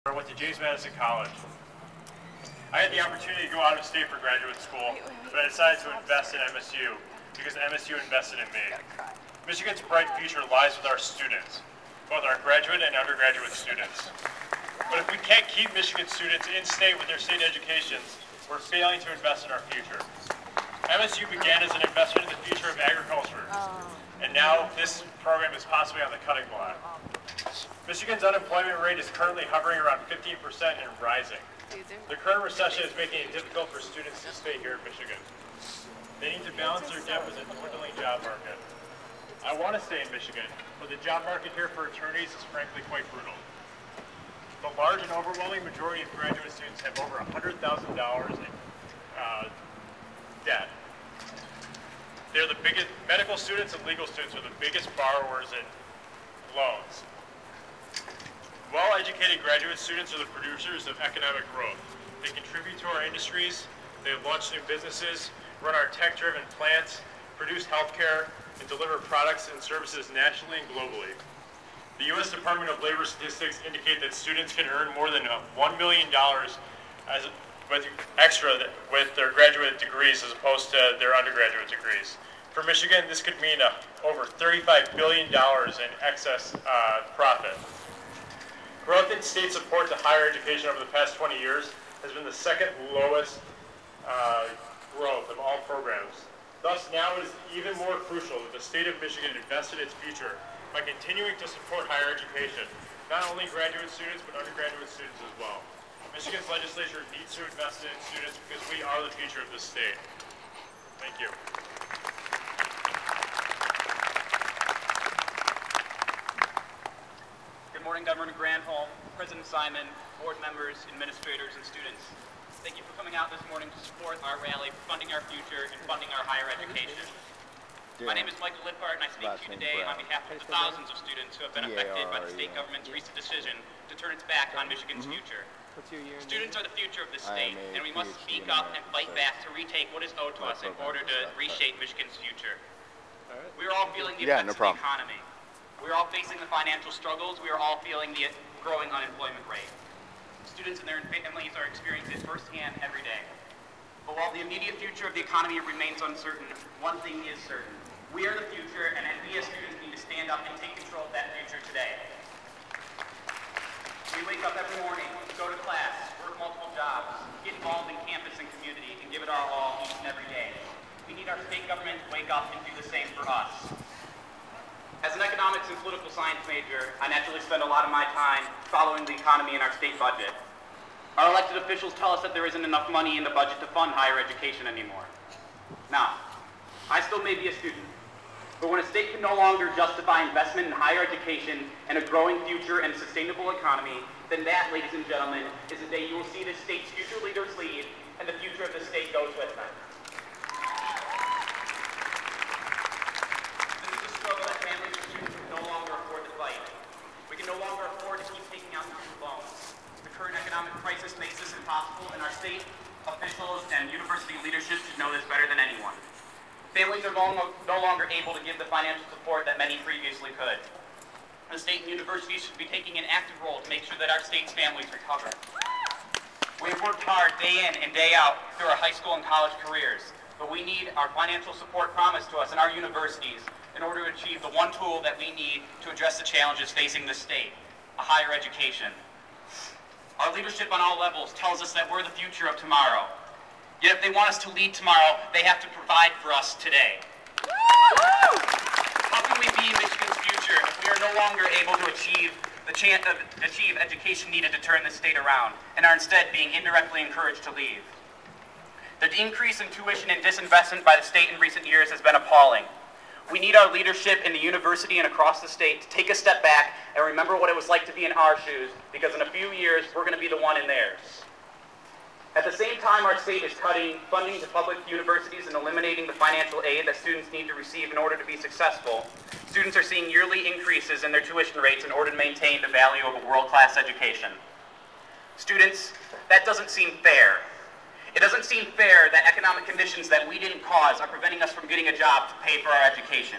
I went to James Madison College. I had the opportunity to go out of state for graduate school, but I decided to invest in MSU because MSU invested in me. Michigan's bright future lies with our students, both our graduate and undergraduate students. But if we can't keep Michigan students in state with their state educations, we're failing to invest in our future. MSU began as an investment in the future of agriculture, and now this program is possibly on the cutting block. Michigan's unemployment rate is currently hovering around 15% and rising. The current recession is making it difficult for students to stay here in Michigan. They need to balance their debt with a dwindling job market. I want to stay in Michigan, but the job market here for attorneys is frankly quite brutal. The large and overwhelming majority of graduate students have over $100,000 in debt. They're the biggest, medical students and legal students are the biggest borrowers in loans. Well-educated graduate students are the producers of economic growth. They contribute to our industries, they launch new businesses, run our tech-driven plants, produce healthcare, and deliver products and services nationally and globally. The U.S. Department of Labor statistics indicate that students can earn more than $1 million extra with their graduate degrees as opposed to their undergraduate degrees. For Michigan, this could mean over $35 billion in excess profit. Growth in state support to higher education over the past 20 years has been the second lowest growth of all programs. Thus, now it is even more crucial that the state of Michigan invest in its future by continuing to support higher education, not only graduate students, but undergraduate students as well. Michigan's legislature needs to invest in its students because we are the future of this state. Thank you. Good morning, Governor Granholm, President Simon, board members, administrators, and students. Thank you for coming out this morning to support our rally for funding our future and funding our higher education. My name is Michael Lippard, and I speak to you today on behalf of the thousands of students who have been affected by the state government's recent decision to turn its back on Michigan's future. Students are the future of this state, and we must speak up and fight back to retake what is owed to us in order to reshape Michigan's future. We are all feeling the effects of the economy. We are all facing the financial struggles. We are all feeling the growing unemployment rate. Students and their families are experiencing it firsthand every day. But while the immediate future of the economy remains uncertain, one thing is certain. We are the future, and we as students need to stand up and take control of that future today. We wake up every morning, go to class, work multiple jobs, get involved in campus and community, and give it our all each and every day. We need our state government to wake up and do the same for us. As an economics and political science major, I naturally spend a lot of my time following the economy and our state budget. Our elected officials tell us that there isn't enough money in the budget to fund higher education anymore. Now, I still may be a student, but when a state can no longer justify investment in higher education and a growing future and sustainable economy, then that, ladies and gentlemen, is the day you will see the state's future leaders lead, and the future of the state goes with them. This is a struggle that families and students can no longer afford to fight. We can no longer afford to keep taking out student loans. The current economic crisis makes this impossible, and our state officials and university leadership should know this better than anyone. Families are no longer able to give the financial support that many previously could. The state and universities should be taking an active role to make sure that our state's families recover. We have worked hard day in and day out through our high school and college careers, but we need our financial support promised to us in our universities in order to achieve the one tool that we need to address the challenges facing the state, a higher education. Our leadership on all levels tells us that we're the future of tomorrow. Yet if they want us to lead tomorrow, they have to provide for us today. How can we be Michigan's future if we are no longer able to achieve education needed to turn this state around, and are instead being indirectly encouraged to leave? The increase in tuition and disinvestment by the state in recent years has been appalling. We need our leadership in the university and across the state to take a step back and remember what it was like to be in our shoes, because in a few years, we're going to be the one in theirs. At the same time, our state is cutting funding to public universities and eliminating the financial aid that students need to receive in order to be successful. Students are seeing yearly increases in their tuition rates in order to maintain the value of a world-class education. Students, that doesn't seem fair. It doesn't seem fair that economic conditions that we didn't cause are preventing us from getting a job to pay for our education.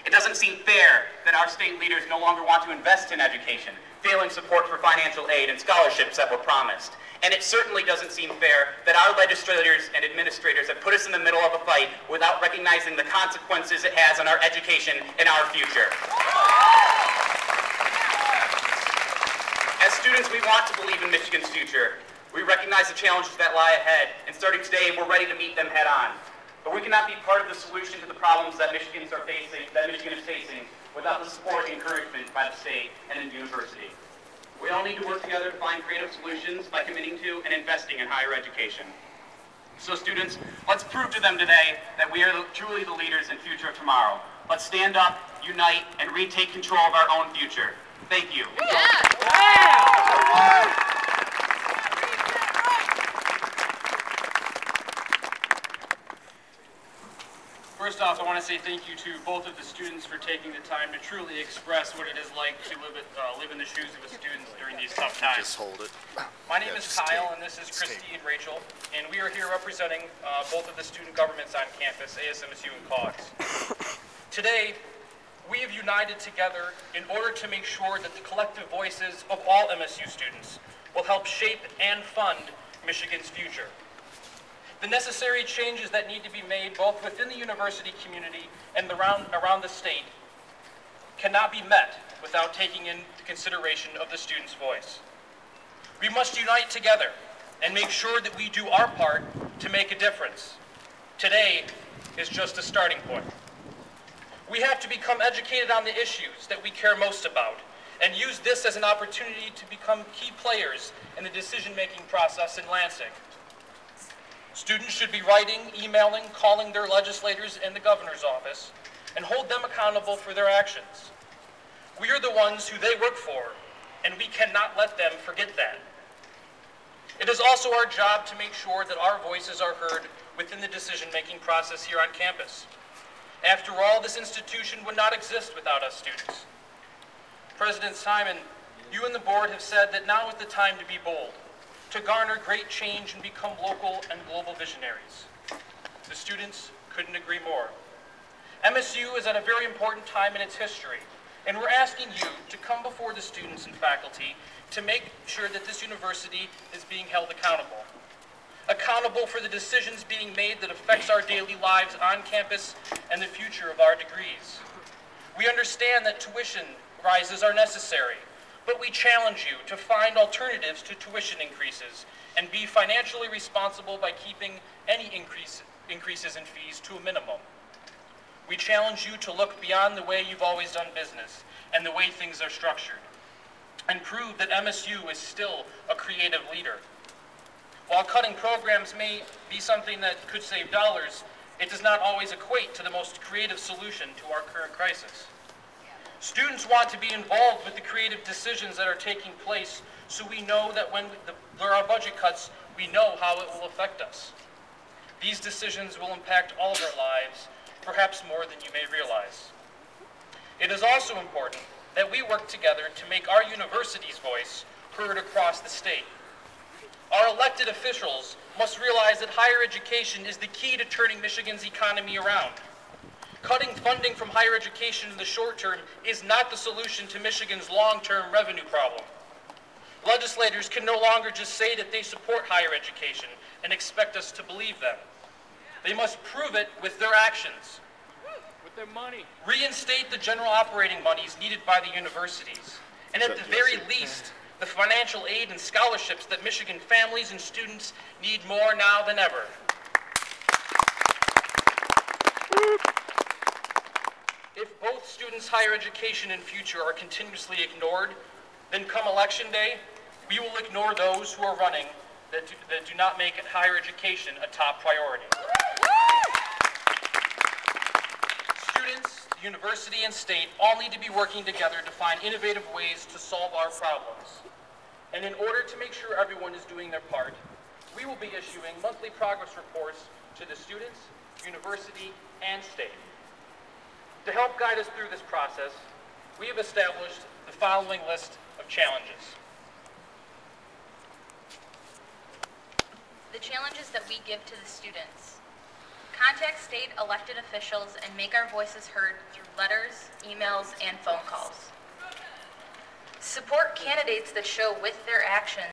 It doesn't seem fair that our state leaders no longer want to invest in education. failing support for financial aid and scholarships that were promised. And it certainly doesn't seem fair that our legislators and administrators have put us in the middle of a fight without recognizing the consequences it has on our education and our future. As students, we want to believe in Michigan's future. We recognize the challenges that lie ahead, and starting today, we're ready to meet them head on. But we cannot be part of the solution to the problems that Michigan is facing without the support and encouragement by the state and the university. We all need to work together to find creative solutions by committing to and investing in higher education. So students, let's prove to them today that we are truly the leaders and future of tomorrow. Let's stand up, unite, and retake control of our own future. Thank you. First off, I want to say thank you to both of the students for taking the time to truly express what it is like to live in the shoes of a student during these tough times. Just hold it. My name is Kyle, and this is Christy and Rachel, and we are here representing both of the student governments on campus, ASMSU and COGS. Today, we have united together in order to make sure that the collective voices of all MSU students will help shape and fund Michigan's future. The necessary changes that need to be made both within the university community and around the state cannot be met without taking into consideration of the student's voice. We must unite together and make sure that we do our part to make a difference. Today is just a starting point. We have to become educated on the issues that we care most about and use this as an opportunity to become key players in the decision-making process in Lansing. Students should be writing, emailing, calling their legislators in the governor's office, and hold them accountable for their actions. We are the ones who they work for, and we cannot let them forget that. It is also our job to make sure that our voices are heard within the decision-making process here on campus. After all, this institution would not exist without us students. President Simon, you and the board have said that now is the time to be bold, to garner great change and become local and global visionaries. The students couldn't agree more. MSU is at a very important time in its history, and we're asking you to come before the students and faculty to make sure that this university is being held accountable. Accountable for the decisions being made that affects our daily lives on campus and the future of our degrees. We understand that tuition rises are necessary, but we challenge you to find alternatives to tuition increases and be financially responsible by keeping any increases in fees to a minimum. We challenge you to look beyond the way you've always done business and the way things are structured, and prove that MSU is still a creative leader. While cutting programs may be something that could save dollars, it does not always equate to the most creative solution to our current crisis. Students want to be involved with the creative decisions that are taking place, so we know that when there are budget cuts, we know how it will affect us. These decisions will impact all of our lives, perhaps more than you may realize. It is also important that we work together to make our university's voice heard across the state. Our elected officials must realize that higher education is the key to turning Michigan's economy around. Cutting funding from higher education in the short term is not the solution to Michigan's long-term revenue problem. Legislators can no longer just say that they support higher education and expect us to believe them. They must prove it with their actions. With their money. Reinstate the general operating monies needed by the universities. And at the very least, the financial aid and scholarships that Michigan families and students need more now than ever. If both students' higher education and future are continuously ignored, then come election day, we will ignore those who are running that do not make higher education a top priority. Students, the university, and state all need to be working together to find innovative ways to solve our problems. And in order to make sure everyone is doing their part, we will be issuing monthly progress reports to the students, university, and state. To help guide us through this process, we have established the following list of challenges. The challenges that we give to the students. Contact state elected officials and make our voices heard through letters, emails, and phone calls. Support candidates that show with their actions